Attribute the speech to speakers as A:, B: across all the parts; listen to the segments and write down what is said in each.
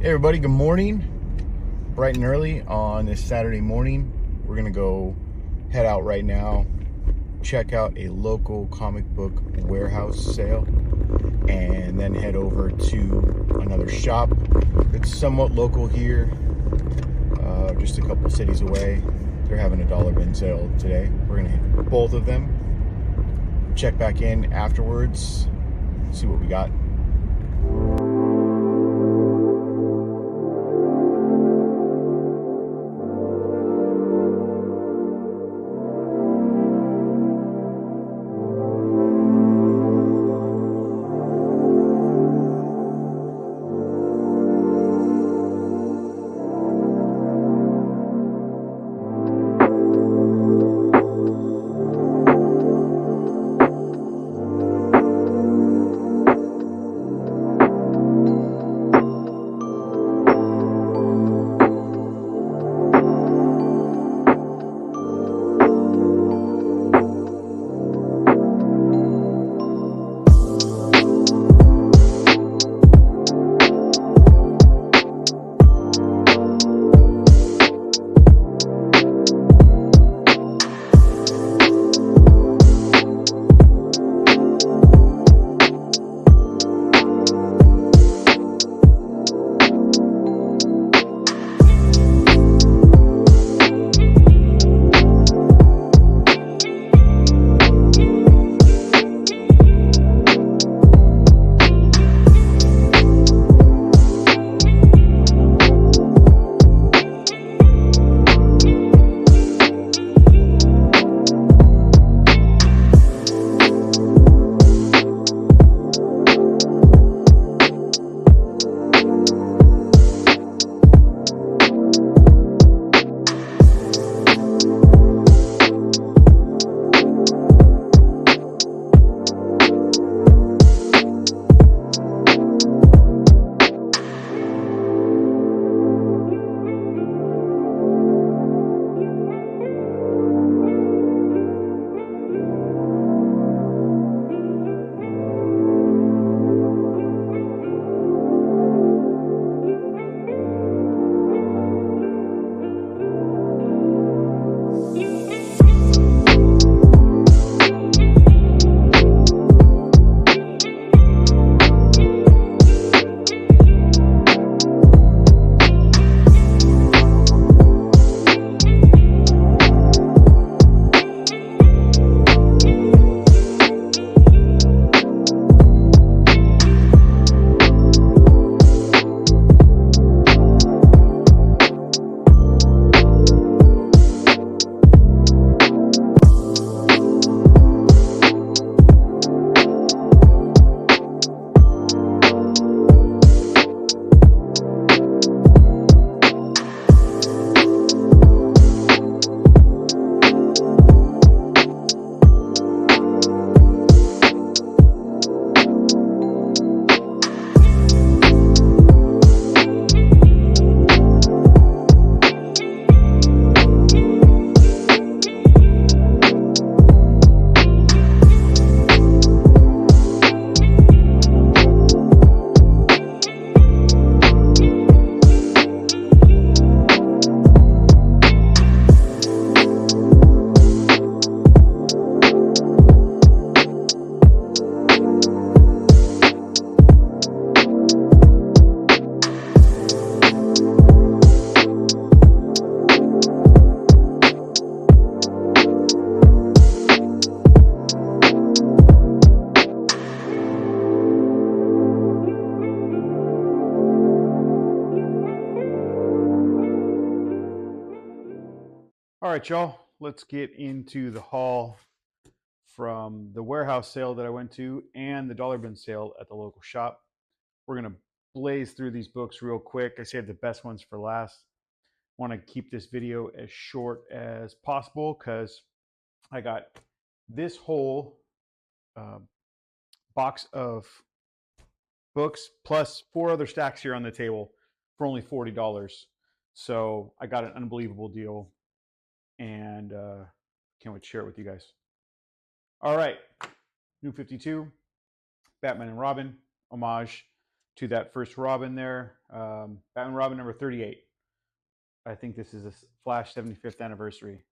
A: Hey everybody, good morning. Bright and early on this Saturday morning. We're gonna go head out right now, check out a local comic book warehouse sale, and then head over to another shop that's somewhat local here, just a couple cities away. They're having a dollar bin sale today. We're gonna hit both of them, check back in afterwards, see what we got. All right, y'all, let's get into the haul from the warehouse sale that I went to and the dollar bin sale at the local shop. We're going to blaze through these books real quick. I saved the best ones for last. Want to keep this video as short as possible because I got this whole uh, box of books plus 4 other stacks here on the table for only $40. So I got an unbelievable deal, and can't wait to share it with you guys. All right, New 52, Batman and Robin, homage to that first Robin there. Batman Robin number 38. I think this is a Flash 75th anniversary.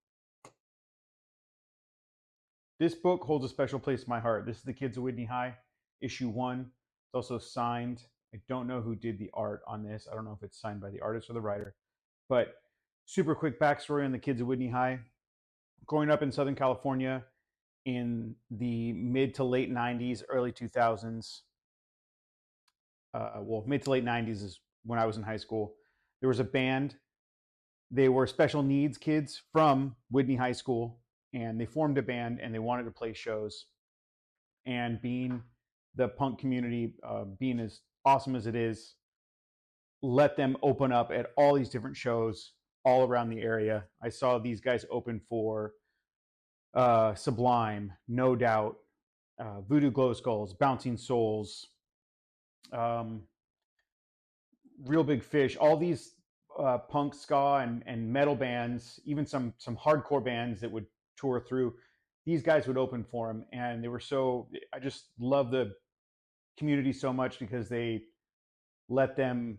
A: This book holds a special place in my heart. This is The Kids of Whitney High, issue 1. It's also signed. I don't know who did the art on this. I don't know if it's signed by the artist or the writer. But super quick backstory on The Kids of Whitney High. Growing up in Southern California in the mid to late 90s, early 2000s, well, mid to late 90s is when I was in high school. There was a band. They were special needs kids from Whitney High School, and they formed a band and they wanted to play shows. And being the punk community, being as awesome as it is, let them open up at all these different shows all around the area. I saw these guys open for Sublime, No Doubt, Voodoo Glow Skulls, Bouncing Souls, Real Big Fish, all these punk, ska, and metal bands, even some hardcore bands that would tour through. These guys would open for them, and they were so. I just love the community so much because they let them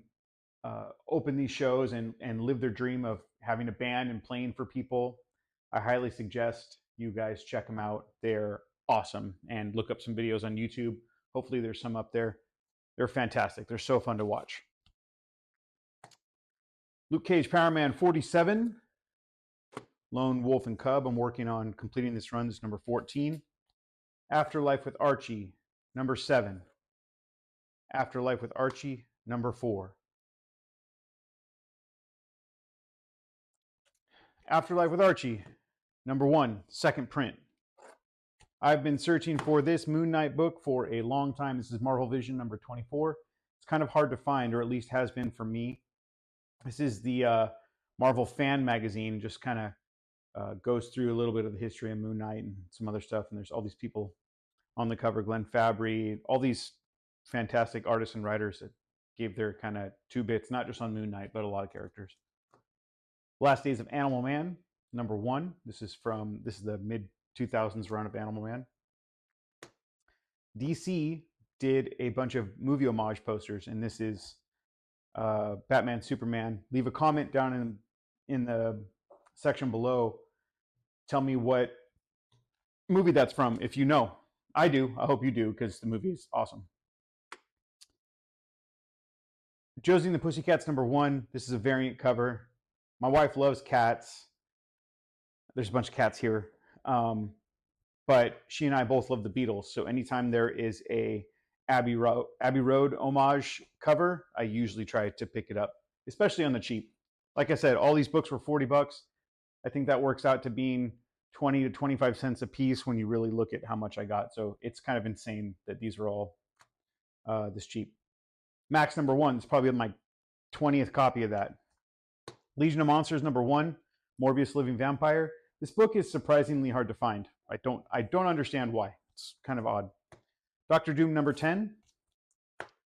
A: open these shows and live their dream of having a band and playing for people. I highly suggest you guys check them out. They're awesome, and look up some videos on YouTube. Hopefully there's some up there. They're fantastic. They're so fun to watch. Luke Cage Power Man 47, Lone Wolf and Cub. I'm working on completing this run. This is number 14. Afterlife with Archie, number 7. Afterlife with Archie, number 4. Afterlife with Archie, number 1, second print. I've been searching for this Moon Knight book for a long time. This is Marvel Vision number 24. It's kind of hard to find, or at least has been for me. This is the Marvel fan magazine, just kind of goes through a little bit of the history of Moon Knight and some other stuff. And there's all these people on the cover, Glenn Fabry, all these fantastic artists and writers that gave their kind of 2 bits, not just on Moon Knight, but a lot of characters. Last Days of Animal Man, number 1. This is the mid-2000s run of Animal Man. DC did a bunch of movie homage posters, and this is Batman, Superman. Leave a comment down in the section below. Tell me what movie that's from, if you know. I do. I hope you do, because the movie is awesome. Josie and the Pussycats number 1. This is a variant cover. My wife loves cats. There's a bunch of cats here. But she and I both love the Beatles. So anytime there is a Abbey Road homage cover, I usually try to pick it up, especially on the cheap. Like I said, all these books were $40. I think that works out to being 20 to 25 cents a piece when you really look at how much I got. So it's kind of insane that these are all this cheap. Max number 1 is probably my 20th copy of that. Legion of Monsters number 1, Morbius Living Vampire. This book is surprisingly hard to find. I don't understand why. It's kind of odd. Doctor Doom number 10,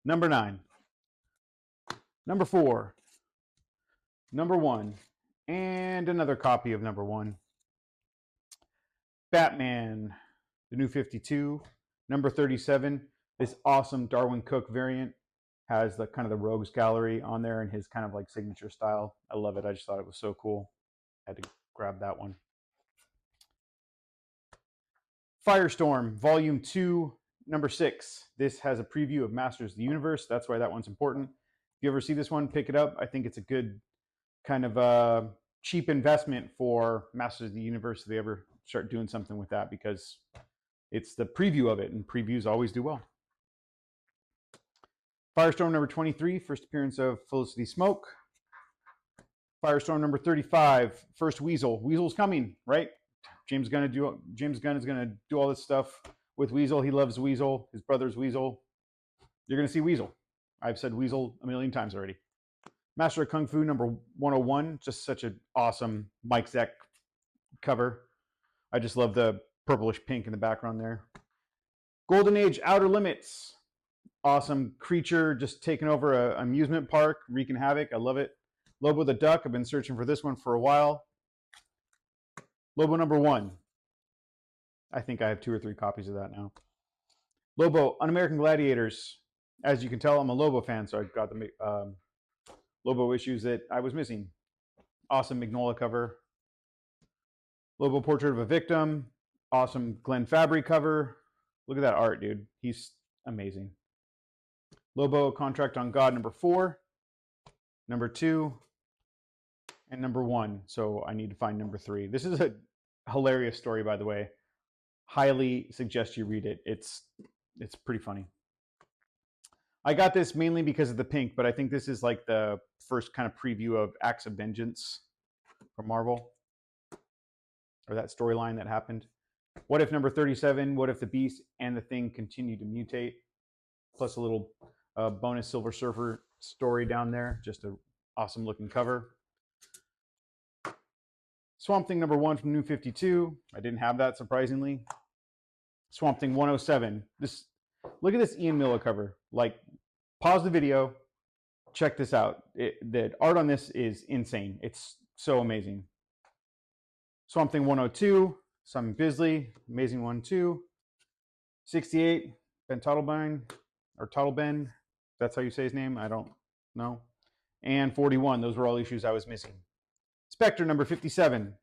A: number 9, number 4, number 1, and another copy of number 1. Batman, the New 52, number 37. This awesome Darwin Cook variant has the kind of the Rogues Gallery on there and his kind of like signature style. I love it. I just thought it was so cool. Had to grab that one. Firestorm, Volume 2, number 6. This has a preview of Masters of the Universe. That's why that one's important. If you ever see this one, pick it up. I think it's a good kind of cheap investment for Masters of the Universe if they ever start doing something with that, because it's the preview of it, and previews always do well. Firestorm number 23, first appearance of Felicity Smoke. Firestorm number 35, first Weasel. Weasel's coming, right? James Gunn is going to do all this stuff with Weasel. He loves Weasel. His brother's Weasel. You're going to see Weasel. I've said Weasel a million times already. Master of Kung Fu number 101, just such an awesome Mike Zeck cover. I just love the purplish pink in the background there. Golden Age Outer Limits. Awesome creature just taking over an amusement park, wreaking havoc. I love it. Lobo the Duck. I've been searching for this one for a while. Lobo number 1. I think I have 2 or 3 copies of that now. Lobo, Un-American Gladiators. As you can tell, I'm a Lobo fan, so I got the Lobo issues that I was missing. Awesome Mignola cover. Lobo Portrait of a Victim. Awesome Glenn Fabry cover. Look at that art, dude. He's amazing. Lobo Contract on God number 4, number 2, and number 1. So I need to find number 3. This is a hilarious story, by the way. Highly suggest you read it. It's pretty funny. I got this mainly because of the pink, but I think this is like the first kind of preview of Acts of Vengeance from Marvel, or that storyline that happened. What if number 37? What if the Beast and the Thing continue to mutate? Plus a little bonus Silver Surfer story down there. Just an awesome looking cover. Swamp Thing number 1 from New 52. I didn't have that, surprisingly. Swamp Thing 107. Look at this Ian Miller cover. Like, pause the video, check this out. The art on this is insane. It's so amazing. Swamp Thing 102, Simon Bisley, amazing one too. 68, Ben Tuttleben, or Tuttleben, that's how you say his name, I don't know. And 41, those were all issues I was missing. Spectre number 57.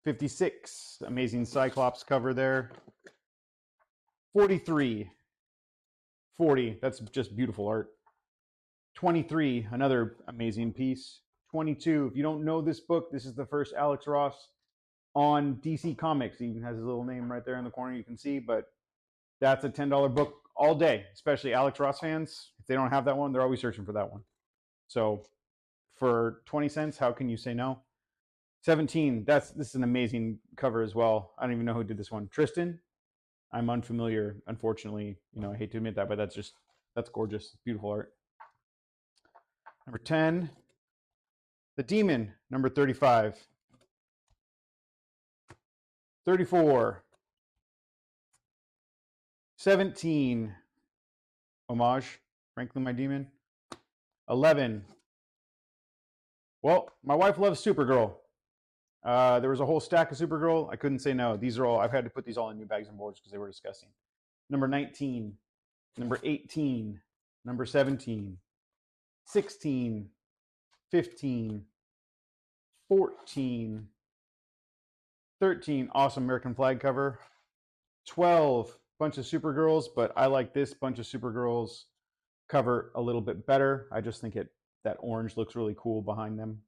A: 56, amazing Cyclops cover there. 43. 40, that's just beautiful art. 23, another amazing piece. 22, if you don't know this book, this is the first Alex Ross on DC Comics. He even has his little name right there in the corner you can see, but that's a $10 book all day, especially Alex Ross fans. If they don't have that one, they're always searching for that one. So for 20 cents, how can you say no? 17, this is an amazing cover as well. I don't even know who did this one. Tristan, I'm unfamiliar, unfortunately. You know, I hate to admit that, but that's gorgeous. Beautiful art. Number 10, The Demon, number 35. 34. 17, Homage, Frankly My Demon. 11. Well, my wife loves Supergirl. There was a whole stack of Supergirl. I couldn't say no. These are all, I've had to put these all in new bags and boards because they were disgusting. Number 19, number 18, number 17, 16, 15, 14, 13, awesome American flag cover. 12, bunch of Supergirls, but I like this bunch of Supergirls cover a little bit better. I just think that orange looks really cool behind them.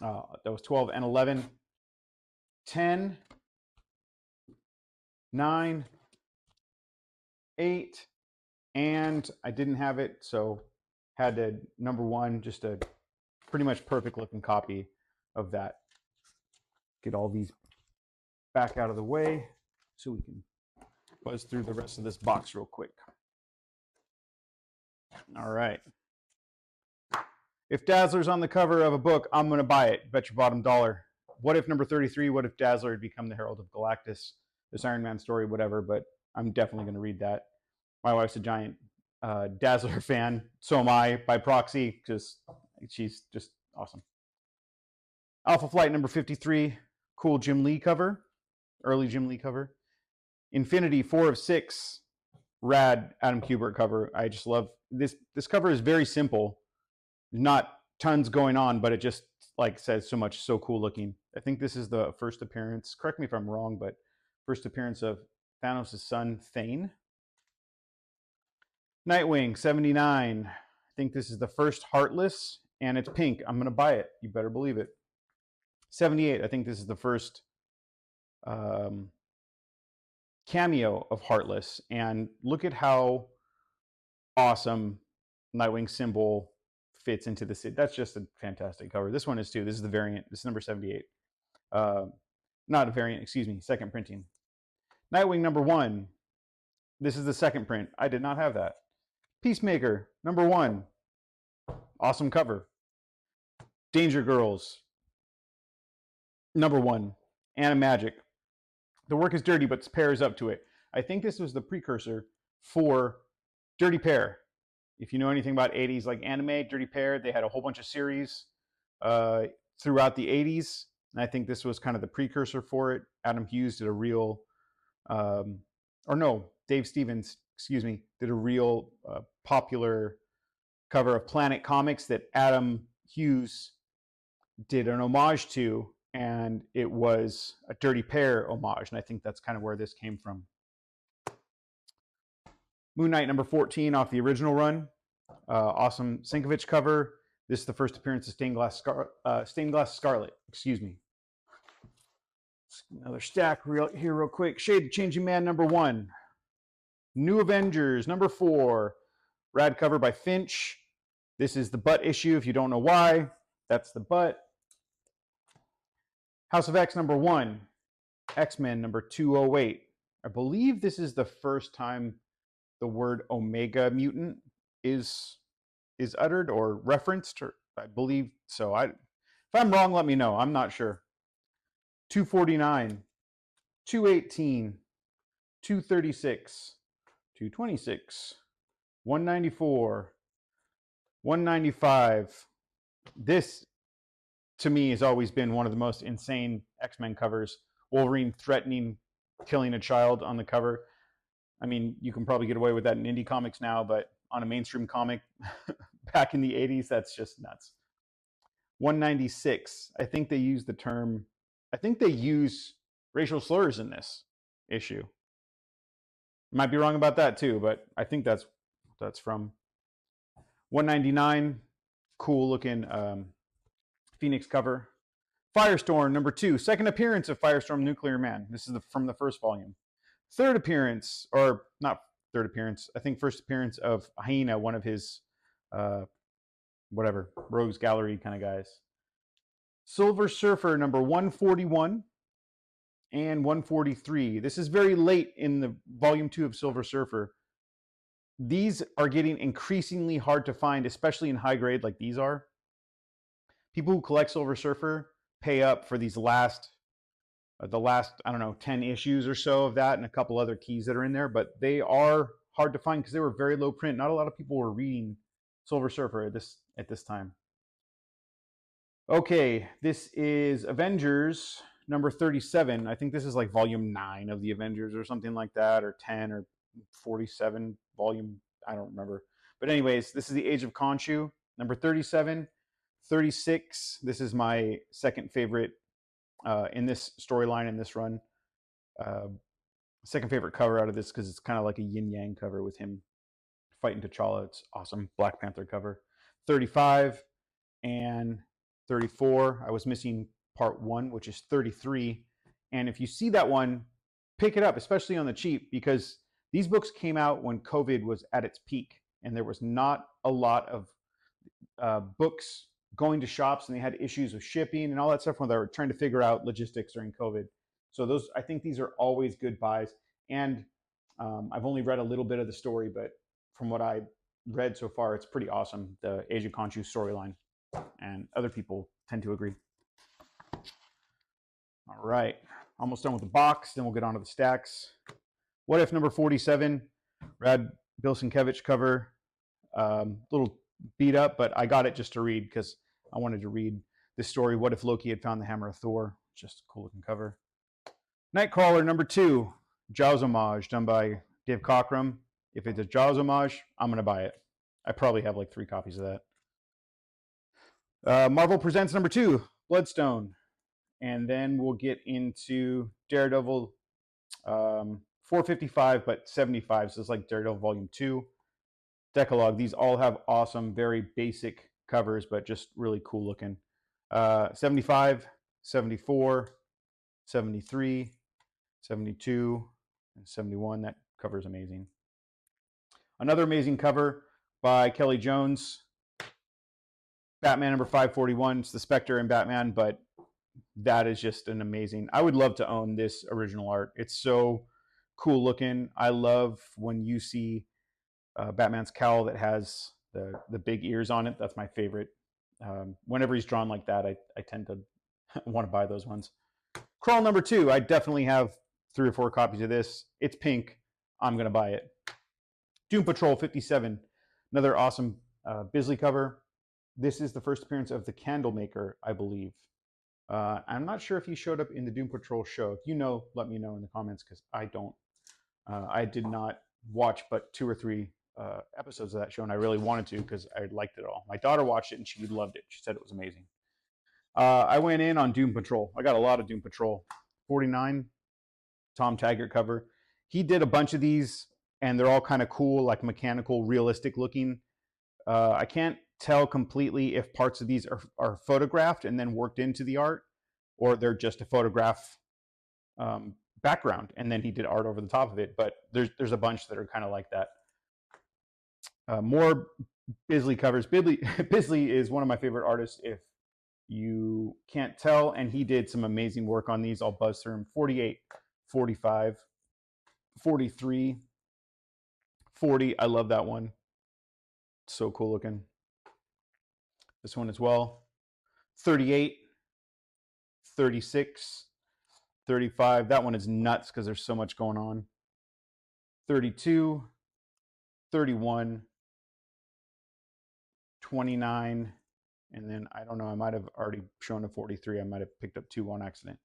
A: That was 12 and 11. 10, 9, 8, and I didn't have it, so had to number 1, just a pretty much perfect looking copy of that. Get all these back out of the way so we can buzz through the rest of this box real quick. All right. If Dazzler's on the cover of a book, I'm going to buy it. Bet your bottom dollar. What if number 33? What if Dazzler had become the Herald of Galactus? This Iron Man story, whatever, but I'm definitely going to read that. My wife's a giant Dazzler fan. So am I by proxy, because she's just awesome. Alpha Flight number 53. Cool Jim Lee cover. Early Jim Lee cover. Infinity 4 of 6. Rad Adam Kubert cover. I just love this. This cover is very simple. Not tons going on, but it just like says so much. So cool looking. I think this is the first appearance, correct me if I'm wrong, but first appearance of Thanos' son Thane. Nightwing 79. I think this is the first Heartless, and it's pink. I'm gonna buy it, you better believe it. 78. I think this is the first cameo of Heartless, and look at how awesome Nightwing symbol fits into the city. That's just a fantastic cover. This one is too. This is the variant. This is number 78. Not a variant, excuse me, second printing. Nightwing number 1. This is the second print. I did not have that. Peacemaker number 1. Awesome cover. Danger Girls number 1. Animagic. The work is dirty, but Pear is up to it. I think this was the precursor for Dirty Pear. If you know anything about 80s like anime, Dirty Pear, they had a whole bunch of series throughout the 80s. And I think this was kind of the precursor for it. Adam Hughes did a real, Dave Stevens excuse me, did a real popular cover of Planet Comics that Adam Hughes did an homage to, and it was a Dirty Pair homage, and I think that's kind of where this came from. Moon Knight number 14 off the original run. Awesome Sienkiewicz cover. This is the first appearance of Stained Glass Scarlet. Excuse me. Another stack here real quick. Shade Changing Man number 1. New Avengers number 4. Rad cover by Finch. This is the butt issue. If you don't know why, that's the butt. House of X number 1. X-Men number 208. I believe this is the first time the word Omega Mutant is uttered or referenced, or I believe so. If I'm wrong, let me know. I'm not sure. 249, 218, 236, 226, 194, 195. This, to me, has always been one of the most insane X-Men covers. Wolverine threatening killing a child on the cover. I mean, you can probably get away with that in indie comics now, but on a mainstream comic back in the 80s, that's just nuts. 196. I think they use racial slurs in this issue. Might be wrong about that too, but I think that's from 199. Cool looking Phoenix cover. Firestorm number 2. Second appearance of Firestorm Nuclear Man. This is from the first volume. Third appearance, or not third appearance, I think first appearance of Hyena, one of his Rogues Gallery kind of guys. Silver Surfer number 141 and 143. This is very late in the volume 2 of Silver Surfer. These are getting increasingly hard to find, especially in high grade like these are. People who collect Silver Surfer pay up for these the last, I don't know, 10 issues or so of that and a couple other keys that are in there, but they are hard to find because they were very low print. Not a lot of people were reading Silver Surfer at this time. Okay, this is Avengers number 37. I think this is like volume 9 of the Avengers or something like that, or 10 or 47 volume, I don't remember. But anyways, this is the Age of Khonshu, number 37. 36, this is my second favorite in this storyline, in this run. Second favorite cover out of this because it's kind of like a yin-yang cover with him fighting T'Challa. It's awesome. Black Panther cover. 35 and 34. I was missing part 1, which is 33. And if you see that one, pick it up, especially on the cheap, because these books came out when COVID was at its peak and there was not a lot of books going to shops, and they had issues with shipping and all that stuff when they were trying to figure out logistics during COVID. So I think these are always good buys. And I've only read a little bit of the story, but from what I read so far, it's pretty awesome, the Age of Khonshu storyline. And other people tend to agree. All right, almost done with the box. Then we'll get on to the stacks. What If number 47, Rad Bill Sienkiewicz cover. Little beat up, but I got it just to read because I wanted to read this story. What if Loki had found the hammer of Thor? Just a cool looking cover. Nightcrawler number 2, Jaws homage, done by Dave Cockrum. If it's a Jaws homage, I'm going to buy it. I probably have like 3 copies of that. Marvel Presents number 2, Bloodstone. And then we'll get into Daredevil 455, but 75. So it's like Daredevil Volume 2. Decalogue. These all have awesome, very basic covers, but just really cool looking. 75, 74, 73, 72, and 71. That cover is amazing. Another amazing cover by Kelly Jones. Batman number 541. It's the Spectre and Batman, but that is just an amazing. I would love to own this original art. It's so cool looking. I love when you see Batman's cowl that has the big ears on it. That's my favorite. Whenever he's drawn like that, I tend to want to buy those ones. Crawl number 2. I definitely have 3 or 4 copies of this. It's pink. I'm going to buy it. Doom Patrol 57. Another awesome Bisley cover. This is the first appearance of the Candlemaker, I believe. I'm not sure if he showed up in the Doom Patrol show. If you know, let me know in the comments, because I don't. I did not watch but 2 or 3 episodes of that show, and I really wanted to because I liked it all. My daughter watched it and she loved it. She said it was amazing. I went in on Doom Patrol. I got a lot of Doom Patrol. 49, Tom Taggart cover. He did a bunch of these, and they're all kind of cool, like mechanical, realistic looking. I can't tell completely if parts of these are photographed and then worked into the art, or they're just a photograph background, and then he did art over the top of it. But there's a bunch that are kind of like that. More Bisley covers. Bisley is one of my favorite artists, if you can't tell, and he did some amazing work on these. I'll buzz through them. 48, 45, 43, 40. I love that one. So cool looking. This one as well. 38, 36, 35. That one is nuts because there's so much going on. 32, 31, 29, and then I don't know, I might have already shown a 43. I might have picked up 2 on accident.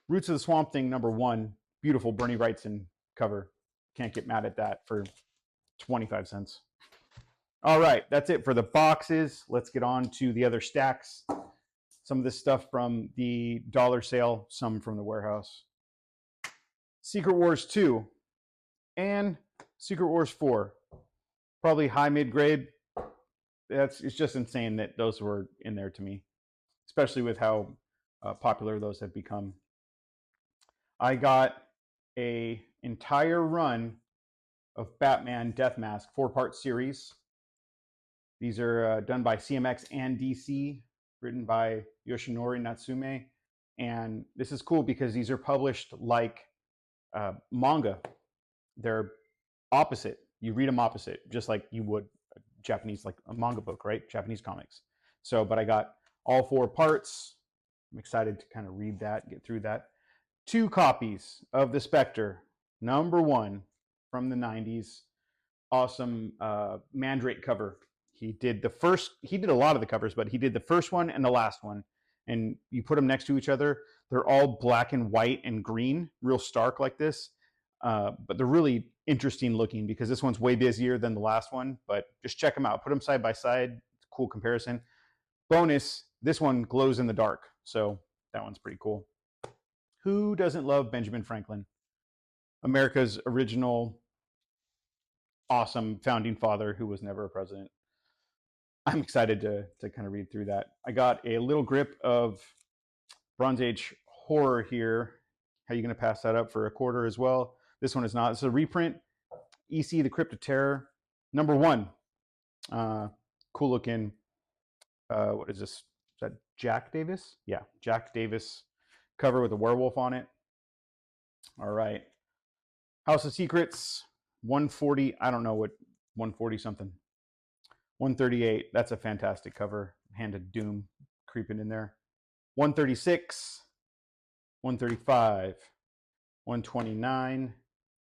A: Roots of the Swamp Thing, #1. Beautiful Bernie Wrightson cover. Can't get mad at that for 25 cents. All right, that's it for the boxes. Let's get on to the other stacks. Some of this stuff from the dollar sale, some from the warehouse. Secret Wars 2 and Secret Wars 4. Probably high mid-grade. It's just insane that those were in there to me, especially with how popular those have become. I got an entire run of Batman Death Mask 4-part series. These are done by CMX and DC, written by Yoshinori Natsume. And this is cool because these are published like manga. They're opposite. You read them opposite, just like you would Japanese, like a manga book, right? Japanese comics. So, but I got all 4 parts. I'm excited to kind of read that, get through that. 2 copies of the Spectre, #1 from the 90s. Awesome Mandrake cover. He did a lot of the covers, but he did the first one and the last one. And you put them next to each other. They're all black and white and green, real stark like this. But they're really interesting looking because this one's way busier than the last one. But just check them out. Put them side by side. It's a cool comparison. Bonus, this one glows in the dark. So that one's pretty cool. Who doesn't love Benjamin Franklin? America's original awesome founding father who was never a president. I'm excited to kind of read through that. I got a little grip of Bronze Age horror here. How are you going to pass that up for a quarter as well? This one is not. This is a reprint. EC, the Crypt of Terror, #1. Cool looking. What is this? Is that Jack Davis? Yeah, Jack Davis cover with a werewolf on it. All right. House of Secrets, 140. I don't know what 140 something. 138. That's a fantastic cover. Hand of Doom creeping in there. 136. 135. 129.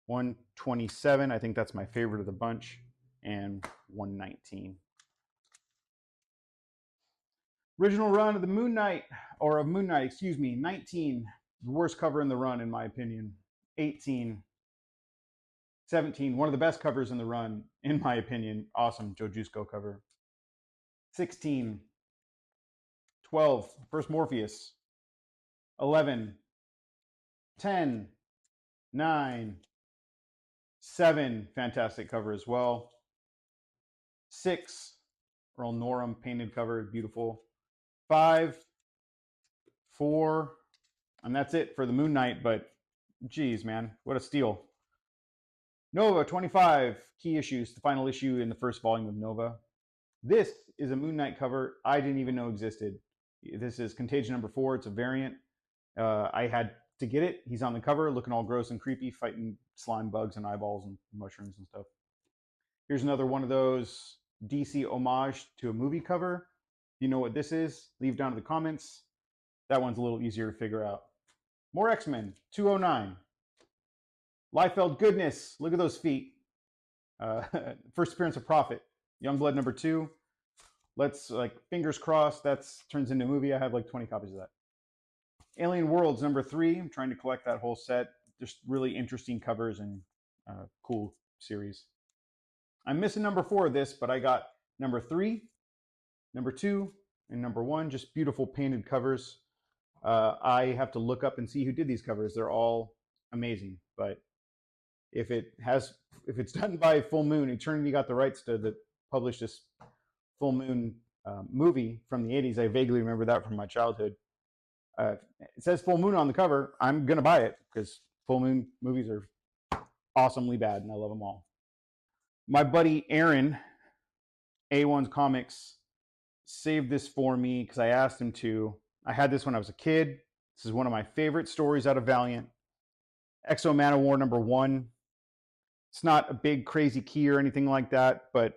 A: 127. I think that's my favorite of the bunch. And 119. Original run of the Moon Knight, or of Moon Knight, excuse me. 19. The worst cover in the run, in my opinion. 18. 17, one of the best covers in the run, in my opinion. Awesome Joe Jusko cover. 16, 12, first Morpheus. 11, 10, 9, 7, fantastic cover as well. 6, Earl Norham painted cover, beautiful. 5, 4, and that's it for the Moon Knight, but geez, man, what a steal. Nova 25, key issues, the final issue in the first volume of Nova. This is a Moon Knight cover I didn't even know existed. This is Contagion #4. It's a variant. I had to get it. He's on the cover looking all gross and creepy, fighting slime bugs and eyeballs and mushrooms and stuff. Here's another one of those DC homage to a movie cover. If you know what this is, leave down in the comments. That one's a little easier to figure out. More X-Men, 209. Liefeld goodness, look at those feet. First appearance of Prophet, Youngblood #2. Let's, fingers crossed, that turns into a movie. I have 20 copies of that. Alien Worlds #3. I'm trying to collect that whole set. Just really interesting covers, and cool series. I'm missing number 4 of this, but I got number 3, number 2, and number 1. Just beautiful painted covers. I have to look up and see who did these covers. They're all amazing. But if it's done by Full Moon, Eternity got the rights to publish this Full Moon movie from the 80s. I vaguely remember that from my childhood. It says Full Moon on the cover. I'm gonna buy it because Full Moon movies are awesomely bad, and I love them all. My buddy Aaron, A1's Comics, saved this for me because I asked him to. I had this when I was a kid. This is one of my favorite stories out of Valiant. X-O Manowar number 1. It's not a big crazy key or anything like that, but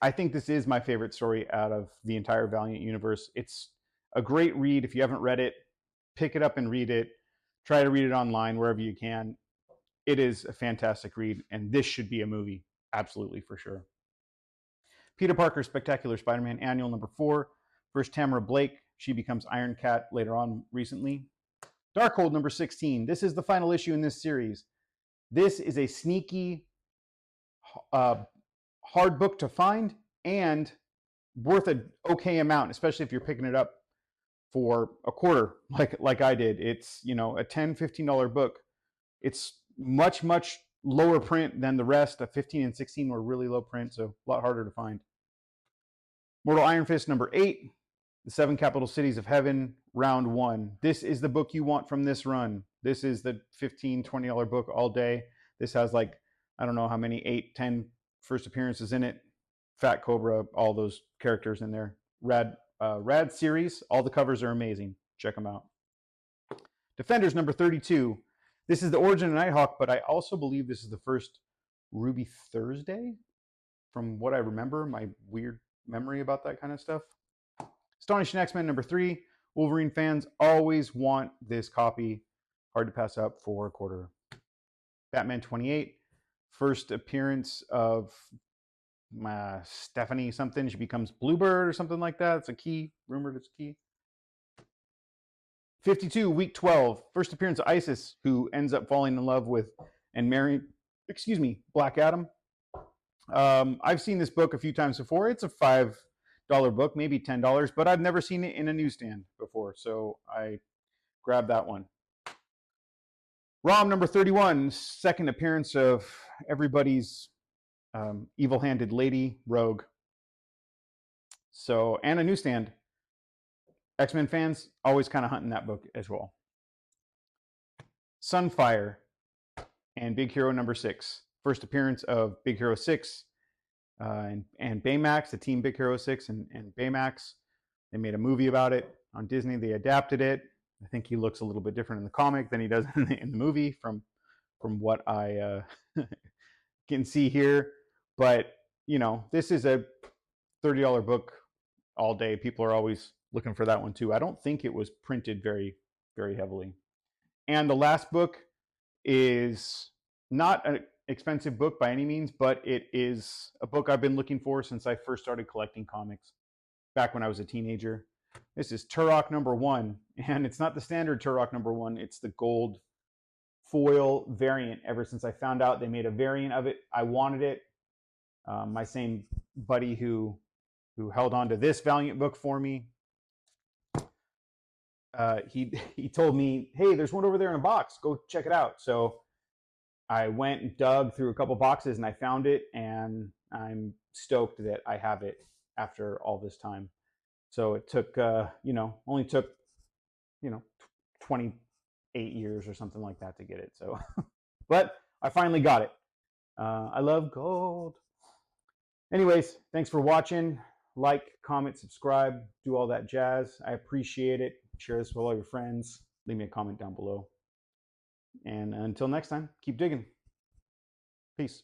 A: I think this is my favorite story out of the entire Valiant universe. It's a great read. If you haven't read it, pick it up and read it. Try to read it online wherever you can. It is a fantastic read, and this should be a movie, absolutely, for sure. Peter Parker Spectacular Spider-Man Annual number 4. First Tamara Blake. She becomes Iron Cat later on recently. Darkhold number 16. This is the final issue in this series. This is a sneaky, hard book to find and worth an okay amount, especially if you're picking it up for a quarter, like I did. It's, you know, a $10, $15 book. It's much lower print than the rest. 15 and 16 were really low print, so a lot harder to find. Mortal Iron Fist number 8. The 7 Capital Cities of Heaven, round 1. This is the book you want from this run. This is the $15, $20 book all day. This has like, I don't know how many, 8, 10 first appearances in it. Fat Cobra, all those characters in there. Rad series. All the covers are amazing. Check them out. Defenders number 32. This is the origin of Nighthawk, but I also believe this is the first Ruby Thursday, from what I remember, my weird memory about that kind of stuff. Astonishing X-Men number 3. Wolverine fans always want this copy. Hard to pass up for a quarter. Batman 28. First appearance of Stephanie something. She becomes Bluebird or something like that. It's a key. Rumored it's a key. 52, week 12. First appearance of Isis, who ends up falling in love with and marrying, Black Adam. I've seen this book a few times before. It's a $5 book, maybe $10, but I've never seen it in a newsstand before, so I grabbed that one. ROM number 31, second appearance of everybody's evil-handed lady, Rogue. So, and a newsstand. X-Men fans always kind of hunting that book as well. Sunfire and Big Hero number 6. First appearance of Big Hero 6 and Baymax, the team Big Hero 6 and Baymax. They made a movie about it on Disney. They adapted it. I think he looks a little bit different in the comic than he does in the movie from what I can see here. But, you know, this is a $30 book all day. People are always looking for that one too. I don't think it was printed very, very heavily. And the last book is not an expensive book by any means, but it is a book I've been looking for since I first started collecting comics back when I was a teenager. This is Turok number 1, and it's not the standard Turok number 1. It's the gold foil variant. Ever since I found out they made a variant of it, I wanted it. My same buddy who held on to this Valiant book for me, he told me, hey, there's one over there in a box. Go check it out. So I went and dug through a couple boxes and I found it, and I'm stoked that I have it after all this time. So it took, only took, 28 years or something like that to get it. So, but I finally got it. I love gold. Anyways, thanks for watching. Like, comment, subscribe, do all that jazz. I appreciate it. Share this with all your friends. Leave me a comment down below. And until next time, keep digging. Peace.